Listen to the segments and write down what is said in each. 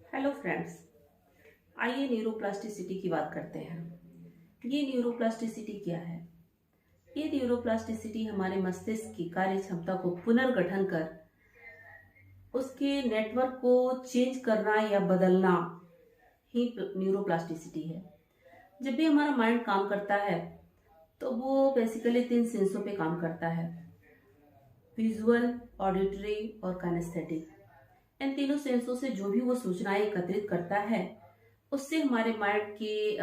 Hello friends, आइए neuroplasticity की बात करते हैं। ये न्यूरोप्लास्टिसिटी क्या है? ये न्यूरोप्लास्टिसिटी हमारे मस्तिष्क की कार्य क्षमता को पुनर्गठन कर उसके नेटवर्क को चेंज करना या बदलना ही न्यूरोप्लास्टिसिटी है। जब भी हमारा माइंड काम करता है तो वो बेसिकली 3 सेंसों पे काम करता है: विजुअल, ऑडिटरी और काइनेस्थेटिक। इन तीनों सेंसों से जो भी वो सूचनाएं एकत्रित करता है उससे हमारे माइंड की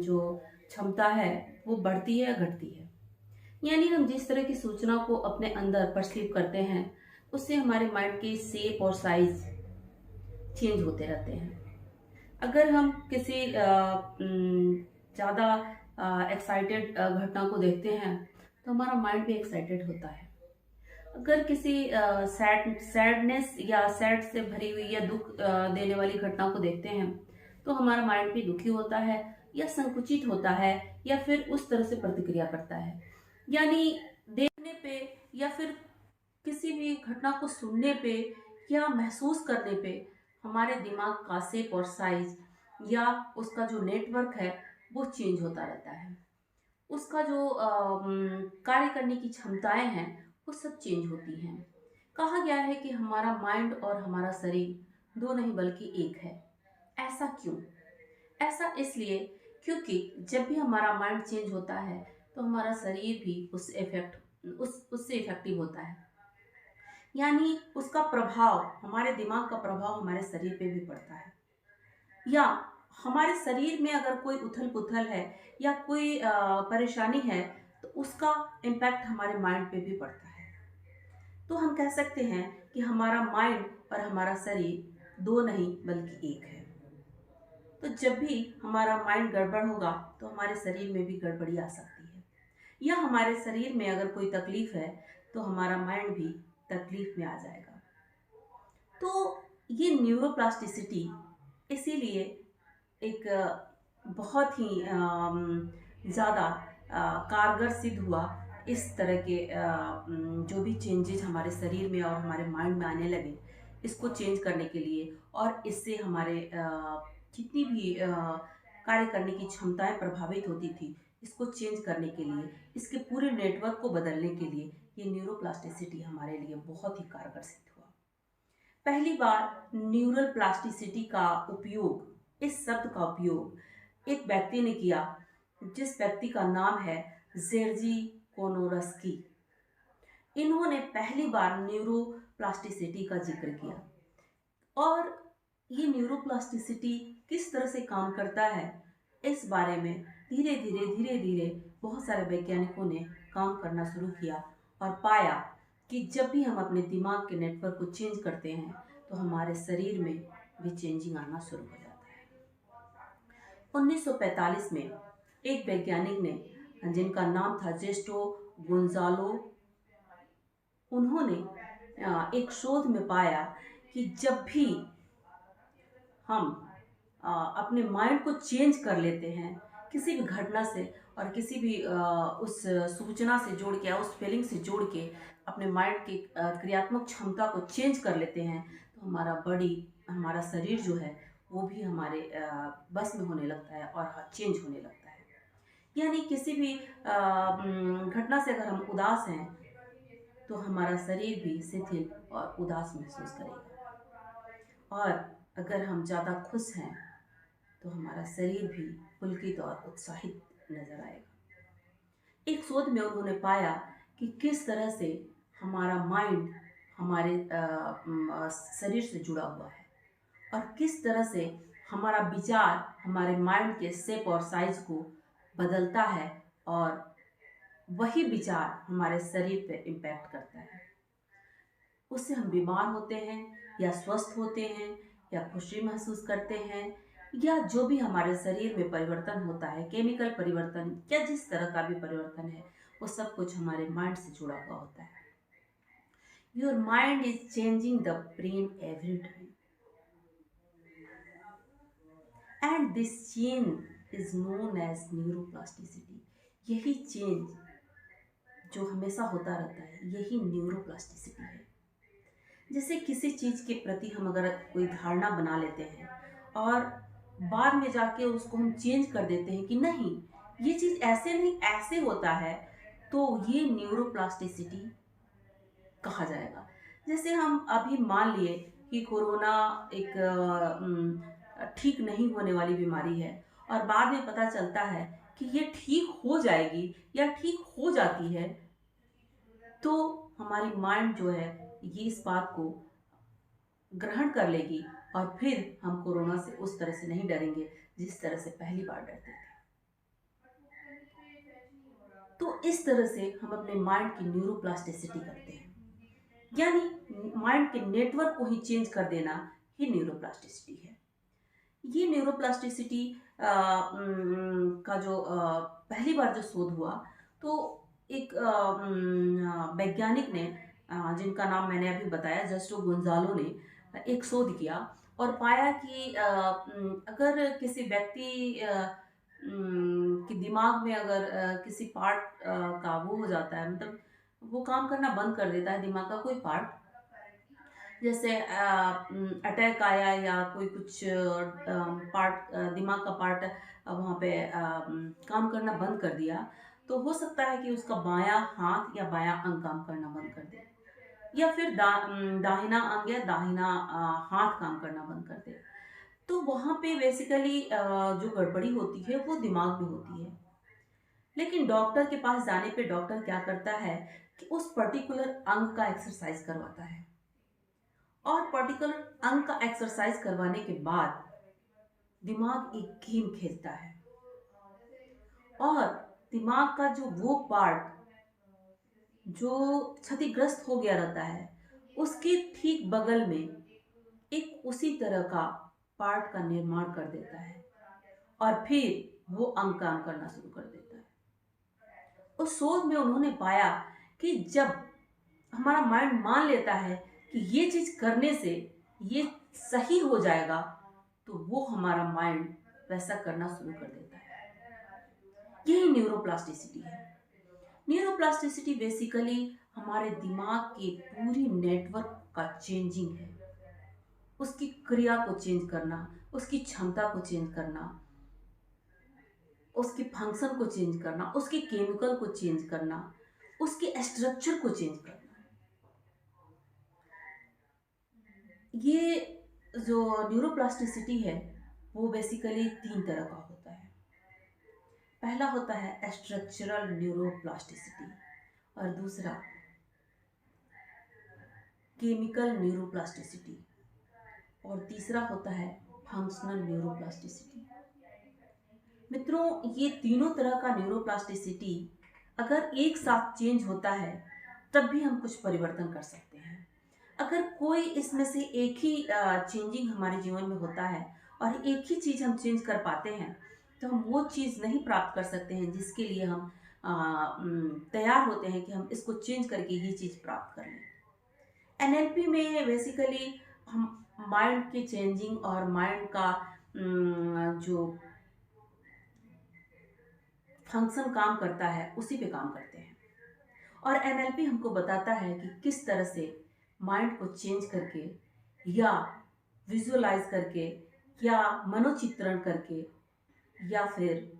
जो क्षमता है वो बढ़ती है या घटती है। यानी हम जिस तरह की सूचना को अपने अंदर परसीव करते हैं उससे हमारे माइंड के शेप और साइज चेंज होते रहते हैं। अगर हम किसी ज़्यादा एक्साइटेड घटना को देखते हैं तो हमारा माइंड भी एक्साइटेड होता है। अगर किसी सैडनेस या सैड से भरी हुई या दुख देने वाली घटना को देखते हैं तो हमारा माइंड भी दुखी होता है या संकुचित होता है या फिर उस तरह से प्रतिक्रिया करता है। यानी देखने पे या फिर किसी भी घटना को सुनने पे या महसूस करने पे हमारे दिमाग का शेप और साइज या उसका जो नेटवर्क है वो चेंज होता रहता है। उसका जो कार्य करने की क्षमताएं हैं वो सब चेंज होती हैं। कहा गया है कि हमारा माइंड और हमारा शरीर दो नहीं बल्कि एक है। ऐसा क्यों? ऐसा इसलिए क्योंकि जब भी हमारा माइंड चेंज होता है तो हमारा शरीर भी उससे इफेक्टिव होता है। यानी उसका प्रभाव, हमारे दिमाग का प्रभाव हमारे शरीर पे भी पड़ता है। या हमारे शरीर में अगर कोई उथल पुथल है या कोई परेशानी है तो उसका इम्पैक्ट हमारे माइंड पे भी पड़ता है। तो हम कह सकते हैं कि हमारा माइंड और हमारा शरीर दो नहीं बल्कि एक है। तो जब भी हमारा माइंड गड़बड़ होगा तो हमारे शरीर में भी गड़बड़ी आ सकती है। या हमारे शरीर में अगर कोई तकलीफ है तो हमारा माइंड भी तकलीफ में आ जाएगा। तो ये न्यूरोप्लास्टिसिटी इसीलिए एक बहुत ही ज़्यादा कारगर सिद्ध हुआ। इस तरह के जो भी चेंजेस हमारे शरीर में और हमारे माइंड में आने लगे इसको चेंज करने के लिए, और इससे हमारे जितनी भी कार्य करने की क्षमताएं प्रभावित होती थी इसको चेंज करने के लिए, इसके पूरे नेटवर्क को बदलने के लिए ये न्यूरोप्लास्टिसिटी हमारे लिए बहुत ही कारगर सिद्ध हुआ। पहली बार न्यूरल प्लास्टिसिटी का उपयोग, इस शब्द का उपयोग एक व्यक्ति ने किया जिस व्यक्ति का नाम है जेर्जी कोनोरस्की। इन्होंने पहली बार न्यूरोप्लास्टिसिटी का जिक्र किया। और ये न्यूरोप्लास्टिसिटी किस तरह से काम करता है इस बारे में धीरे धीरे बहुत सारे वैज्ञानिकों ने काम करना शुरू किया और पाया कि जब भी हम अपने दिमाग के नेटवर्क को चेंज करते हैं तो हमारे शरीर में भी चेंजिंग आना शुरू हो जाता है। 1945 में एक वैज्ञानिक ने, जिनका नाम था जेस्टो गोंजालो, उन्होंने एक शोध में पाया कि जब भी हम अपने माइंड को चेंज कर लेते हैं किसी भी घटना से और किसी भी उस सूचना से जोड़ के, उस फीलिंग से जोड़ के अपने माइंड की क्रियात्मक क्षमता को चेंज कर लेते हैं तो हमारा बॉडी, हमारा शरीर जो है वो भी हमारे बस में होने लगता है और चेंज होने लगता है। यानी किसी भी घटना से अगर हम उदास हैं तो हमारा शरीर भी शिथिल और उदास महसूस करेगा, और अगर हम ज़्यादा खुश हैं तो हमारा शरीर भी पुलकित और उत्साहित नजर आएगा। एक शोध में उन्होंने पाया कि किस तरह से हमारा माइंड हमारे शरीर से जुड़ा हुआ है और किस तरह से हमारा विचार हमारे माइंड के शेप और साइज को बदलता है और वही विचार हमारे शरीर पर इम्पैक्ट करता है। उससे हम बीमार होते हैं या स्वस्थ होते हैं या खुशी महसूस करते हैं, या जो भी हमारे शरीर में परिवर्तन होता है, केमिकल परिवर्तन या जिस तरह का भी परिवर्तन है, वो सब कुछ हमारे माइंड से जुड़ा हुआ होता है। Your mind is changing the brain every time and this change is known as neuroplasticity. यही चेंज जो हमेशा होता रहता है यही न्यूरोप्लास्टिसिटी है। जैसे किसी चीज़ के प्रति हम अगर कोई धारणा बना लेते हैं और बाद में जाके उसको हम चेंज कर देते हैं कि नहीं, ये चीज़ ऐसे नहीं ऐसे होता है, तो ये न्यूरोप्लास्टिसिटी कहा जाएगा। जैसे हम अभी मान लिए कि कोरोना एक ठीक नहीं होने वाली बीमारी है और बाद में पता चलता है कि ये ठीक हो जाएगी या ठीक हो जाती है, तो हमारी माइंड जो है ये इस बात को ग्रहण कर लेगी और फिर हम कोरोना से उस तरह से नहीं डरेंगे जिस तरह से पहली बार डरते थे। तो इस तरह से हम अपने माइंड की न्यूरोप्लास्टिसिटी करते हैं, यानी माइंड के नेटवर्क को ही चेंज कर देना ही न्यूरोप्लास्टिसिटी है। ये न्यूरोप्लास्टिसिटी का जो पहली बार जो शोध हुआ, तो एक वैज्ञानिक ने जिनका नाम मैंने अभी बताया, जस्टो गोंजालो ने एक शोध किया और पाया कि अगर किसी व्यक्ति के दिमाग में अगर किसी पार्ट का वो हो जाता है, मतलब वो काम करना बंद कर देता है, दिमाग का कोई पार्ट, जैसे अटैक आया या कोई कुछ पार्ट, दिमाग का पार्ट वहाँ पे काम करना बंद कर दिया, तो हो सकता है कि उसका बायां हाथ या बायां अंग काम करना बंद कर दे, या फिर दाहिना अंग या दाहिना हाथ काम करना बंद कर दे। तो वहाँ पे बेसिकली जो गड़बड़ी होती है वो दिमाग में होती है। लेकिन डॉक्टर के पास जाने पे डॉक्टर क्या करता है कि उस पर्टिकुलर अंग का एक्सरसाइज करवाता है, और पर्टिकुलर अंग का एक्सरसाइज करवाने के बाद दिमाग एक गेम खेलता है और दिमाग का जो वो पार्ट जो क्षतिग्रस्त हो गया रहता है, उसके ठीक बगल में एक उसी तरह का पार्ट का निर्माण कर देता है और फिर वो अंग काम करना शुरू कर देता है। उस शोध में उन्होंने पाया कि जब हमारा माइंड मान लेता है कि ये चीज करने से ये सही हो जाएगा, तो वो हमारा माइंड वैसा करना शुरू कर देता है। यही न्यूरोप्लास्टिसिटी है। न्यूरोप्लास्टिसिटी बेसिकली हमारे दिमाग के पूरी नेटवर्क का चेंजिंग है, उसकी क्रिया को चेंज करना, उसकी क्षमता को चेंज करना, उसके फंक्शन को चेंज करना, उसके केमिकल को चेंज करना, उसके स्ट्रक्चर को चेंज करना। ये जो न्यूरोप्लास्टिसिटी है वो बेसिकली 3 तरह का होता है। पहला होता है स्ट्रक्चरल न्यूरोप्लास्टिसिटी और दूसरा केमिकल न्यूरोप्लास्टिसिटी और तीसरा होता है फंक्शनल न्यूरोप्लास्टिसिटी। मित्रों, ये तीनों तरह का न्यूरोप्लास्टिसिटी अगर एक साथ चेंज होता है तब भी हम कुछ परिवर्तन कर सकते हैं। अगर कोई इसमें से एक ही चेंजिंग हमारे जीवन में होता है और एक ही चीज़ हम चेंज कर पाते हैं, तो हम वो चीज़ नहीं प्राप्त कर सकते हैं जिसके लिए हम तैयार होते हैं कि हम इसको चेंज करके ये चीज़ प्राप्त कर लें। एनएलपी में बेसिकली हम माइंड के चेंजिंग और माइंड का जो फंक्शन काम करता है उसी पे काम करते हैं, और एनएलपी हमको बताता है कि किस तरह से माइंड को चेंज करके या विजुअलाइज करके या मनोचित्रण करके या फिर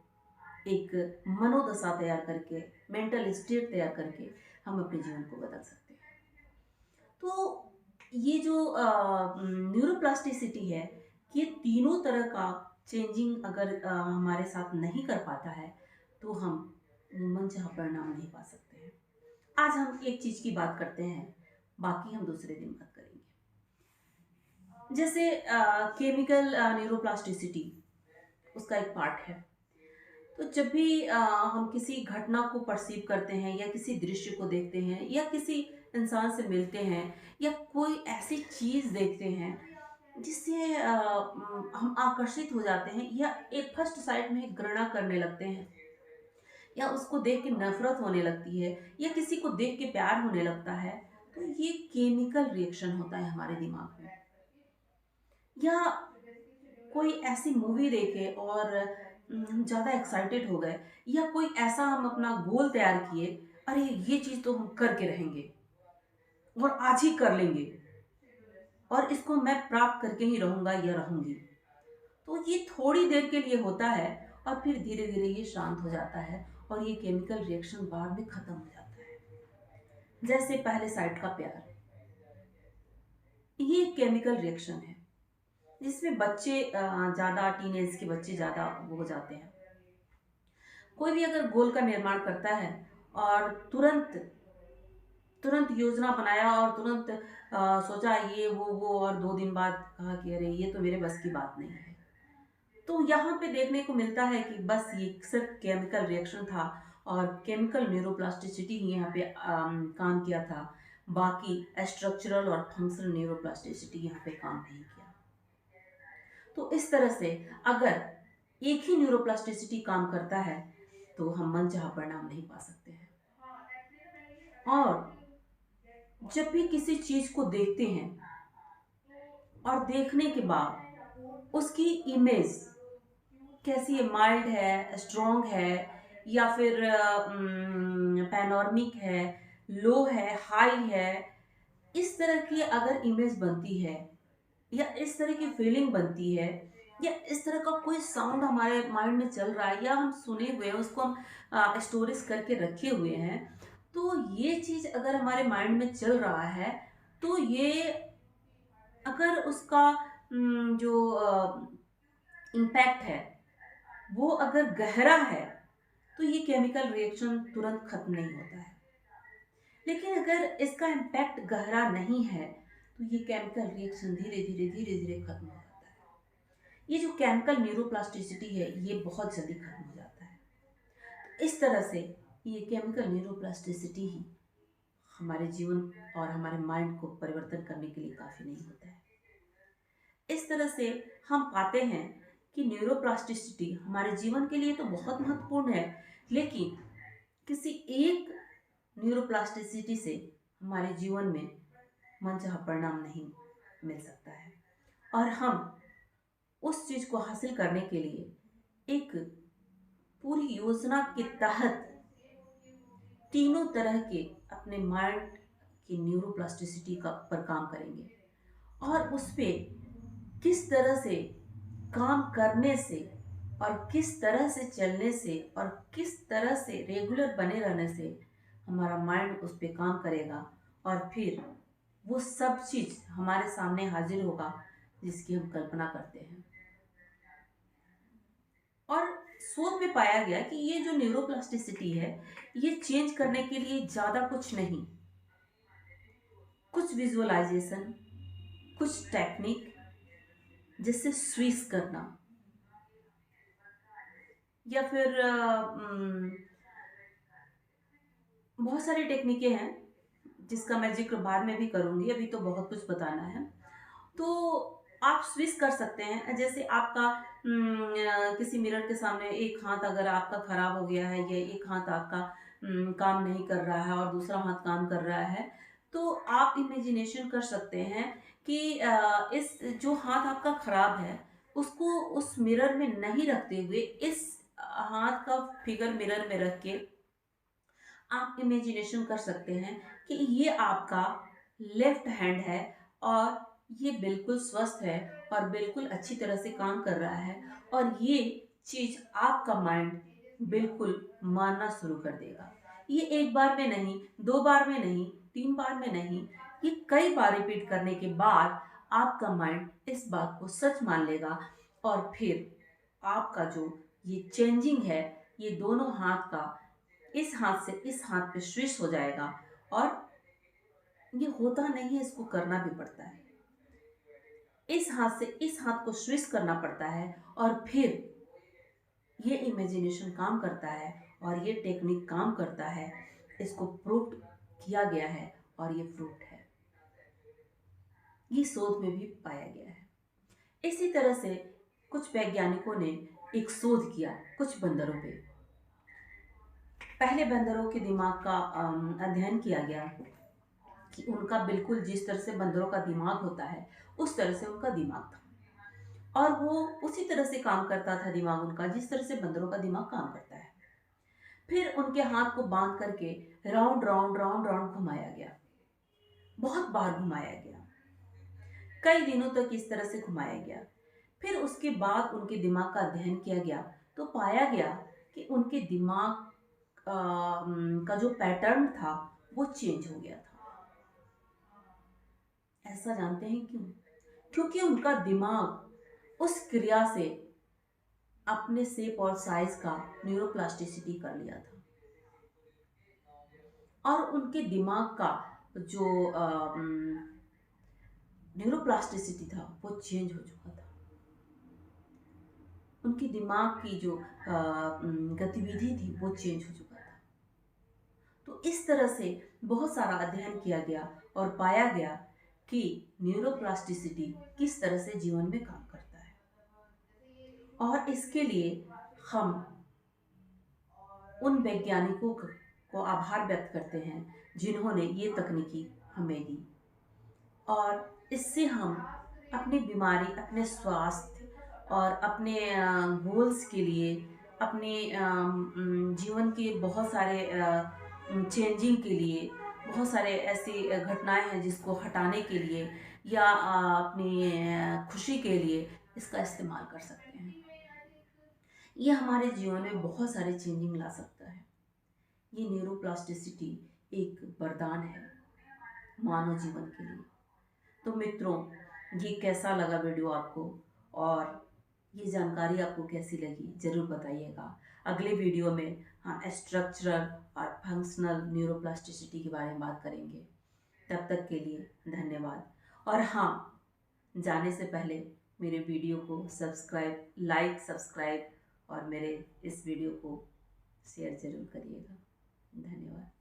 एक मनोदशा तैयार करके, मेंटल स्टेट तैयार करके हम अपने जीवन को बदल सकते हैं। तो ये जो न्यूरोप्लास्टिसिटी है, ये तीनों तरह का चेंजिंग अगर हमारे साथ नहीं कर पाता है तो हम मनचाहा परिणाम नहीं पा सकते हैं। आज हम एक चीज़ की बात करते हैं, बाकी हम दूसरे दिन बात करेंगे। जैसे केमिकल न्यूरोप्लास्टिसिटी उसका एक पार्ट है। तो जब भी हम किसी घटना को परसीव करते हैं या किसी दृश्य को देखते हैं या किसी इंसान से मिलते हैं या कोई ऐसी चीज़ देखते हैं जिससे हम आकर्षित हो जाते हैं या एक फर्स्ट साइट में घृणा करने लगते हैं या उसको देख के नफरत होने लगती है या किसी को देख के प्यार होने लगता है, तो ये केमिकल रिएक्शन होता है हमारे दिमाग में। या कोई ऐसी मूवी देखे और ज़्यादा एक्साइटेड हो गए, या कोई ऐसा हम अपना गोल तैयार किए, अरे ये चीज़ तो हम करके रहेंगे और आज ही कर लेंगे, और इसको मैं प्राप्त करके ही रहूंगा या रहूंगी। तो ये थोड़ी देर के लिए होता है और फिर धीरे धीरे ये शांत हो जाता है और ये केमिकल रिएक्शन बाद में खत्म हो जाता है। जैसे पहले साइड का प्यार, ये केमिकल रिएक्शन है जिसमें बच्चे ज़्यादा, टीनेज के बच्चे ज़्यादा वो हो जाते हैं। कोई भी अगर गोल का निर्माण करता है और तुरंत तुरंत योजना बनाया और तुरंत सोचा ये वो और 2 दिन बाद कहा कि अरे ये तो मेरे बस की बात नहीं है, तो यहाँ पे देखने को मिलता है कि बस ये सिर्फ केमिकल रिएक्शन था और केमिकल न्यूरोप्लास्टिसिटी ही यहाँ पे काम किया था। बाकी स्ट्रक्चरल और फंक्शनल न्यूरोप्लास्टिसिटी यहाँ पे काम नहीं किया। तो इस तरह से अगर एक ही न्यूरोप्लास्टिसिटी काम करता है तो हम मनचाहा परिणाम नहीं पा सकते हैं। और जब भी किसी चीज को देखते हैं और देखने के बाद उसकी इमेज कैसी है, माइल्ड है, स्ट्रॉन्ग है, या फिर पैनोरमिक है, लो है, हाई है, इस तरह की अगर इमेज बनती है या इस तरह की फीलिंग बनती है या इस तरह का कोई साउंड हमारे माइंड में चल रहा है या हम सुने हुए हैं, उसको हम स्टोरेज करके रखे हुए हैं, तो ये चीज़ अगर हमारे माइंड में चल रहा है तो ये अगर उसका जो इम्पैक्ट है वो अगर गहरा है तो ये केमिकल रिएक्शन तुरंत खत्म नहीं होता है। लेकिन अगर इसका इम्पैक्ट गहरा नहीं है तो ये केमिकल रिएक्शन धीरे धीरे धीरे धीरे खत्म हो जाता है। ये जो केमिकल न्यूरोप्लास्टिसिटी है ये बहुत जल्दी खत्म हो जाता है। इस तरह से ये केमिकल न्यूरोप्लास्टिसिटी ही हमारे जीवन और हमारे माइंड को परिवर्तन करने के लिए काफ़ी नहीं होता है। इस तरह से हम पाते हैं कि न्यूरोप्लास्टिसिटी हमारे जीवन के लिए तो बहुत महत्वपूर्ण है, लेकिन किसी एक न्यूरोप्लास्टिसिटी से हमारे जीवन में मनचाहा परिणाम नहीं मिल सकता है। और हम उस चीज़ को हासिल करने के लिए एक पूरी योजना के तहत तीनों तरह के अपने माइंड की न्यूरोप्लास्टिसिटी का पर काम करेंगे और उस पे किस तरह से काम करने से और किस तरह से चलने से और किस तरह से रेगुलर बने रहने से हमारा माइंड उस पे काम करेगा और फिर वो सब चीज़ हमारे सामने हाजिर होगा जिसकी हम कल्पना करते हैं। और शोध में पाया गया कि ये जो न्यूरोप्लास्टिसिटी है ये चेंज करने के लिए ज़्यादा कुछ नहीं, कुछ विजुअलाइजेशन, कुछ टेक्निक जैसे स्विच करना या फिर बहुत सारी टेक्निकें हैं जिसका मैं जिक्र बाद में भी करूंगी, अभी तो बहुत कुछ बताना है। तो आप स्विच कर सकते हैं, जैसे आपका किसी मिरर के सामने एक हाथ अगर आपका खराब हो गया है या एक हाथ आपका काम नहीं कर रहा है और दूसरा हाथ काम कर रहा है, तो आप इमेजिनेशन कर सकते हैं कि इस जो हाथ आपका खराब है उसको उस मिरर में नहीं रखते हुए इस हाथ का फिगर मिरर में रख के आप इमेजिनेशन कर सकते हैं कि ये आपका लेफ्ट हैंड है और ये बिल्कुल स्वस्थ है और बिल्कुल अच्छी तरह से काम कर रहा है और ये चीज़ आपका माइंड बिल्कुल मानना शुरू कर देगा। ये एक बार में नहीं, 2 बार में नहीं, 3 बार में नहीं, ये कई बार रिपीट करने के बाद आपका माइंड इस बात को सच मान लेगा और फिर आपका जो ये चेंजिंग है ये दोनों हाथ का इस हाथ से इस हाथ पे स्विच हो जाएगा। और ये होता नहीं है, इसको करना भी पड़ता है, इस हाथ से इस हाथ को स्विच करना पड़ता है और फिर ये इमेजिनेशन काम करता है और ये टेक्निक काम करता है। इसको प्रूव किया गया है और ये प्रूफ है, ये शोध में भी पाया गया है। इसी तरह से कुछ वैज्ञानिकों ने एक शोध किया कुछ बंदरों पे। पहले बंदरों के दिमाग का अध्ययन किया गया कि उनका बिल्कुल जिस तरह से बंदरों का दिमाग होता है उस तरह से उनका दिमाग था और वो उसी तरह से काम करता था दिमाग उनका जिस तरह से बंदरों का दिमाग काम करता है। फिर उनके हाथ को बांध करके राउंड राउंड राउंड राउंड घुमाया गया, बहुत बार घुमाया गया। कई दिनों तक इस तरह से घुमाया गया। फिर उसके बाद उनके दिमाग का अध्ययन किया गया तो पाया गया कि उनके दिमाग का जो पैटर्न था वो चेंज हो गया था। ऐसा जानते हैं क्यों? क्योंकि उनका दिमाग उस क्रिया से अपने शेप और साइज का न्यूरोप्लास्टिसिटी कर लिया था और उनके दिमाग का जो न्यूरोप्लास्टिसिटी था वो चेंज हो चुका था। उनके दिमाग की जो गतिविधि थी वो चेंज हो चुका था। तो इस तरह से बहुत सारा अध्ययन किया गया और पाया गया कि न्यूरोप्लास्टिसिटी किस तरह से जीवन में काम करता है। और इसके लिए हम उन वैज्ञानिकों को आभार व्यक्त करते हैं जिन्होंने ये तकनीकी हमें दी और इससे हम अपनी बीमारी, अपने स्वास्थ्य और अपने गोल्स के लिए, अपने जीवन के बहुत सारे चेंजिंग के लिए, बहुत सारे ऐसी घटनाएं हैं जिसको हटाने के लिए या अपनी खुशी के लिए इसका इस्तेमाल कर सकते हैं। ये हमारे जीवन में बहुत सारे चेंजिंग ला सकता है। ये न्यूरोप्लास्टिसिटी एक वरदान है मानव जीवन के लिए। तो मित्रों, ये कैसा लगा वीडियो आपको और ये जानकारी आपको कैसी लगी ज़रूर बताइएगा। अगले वीडियो में हम स्ट्रक्चरल और फंक्शनल न्यूरोप्लास्टिसिटी के बारे में बात करेंगे। तब तक के लिए धन्यवाद। और हाँ, जाने से पहले मेरे वीडियो को सब्सक्राइब और मेरे इस वीडियो को शेयर ज़रूर करिएगा। धन्यवाद।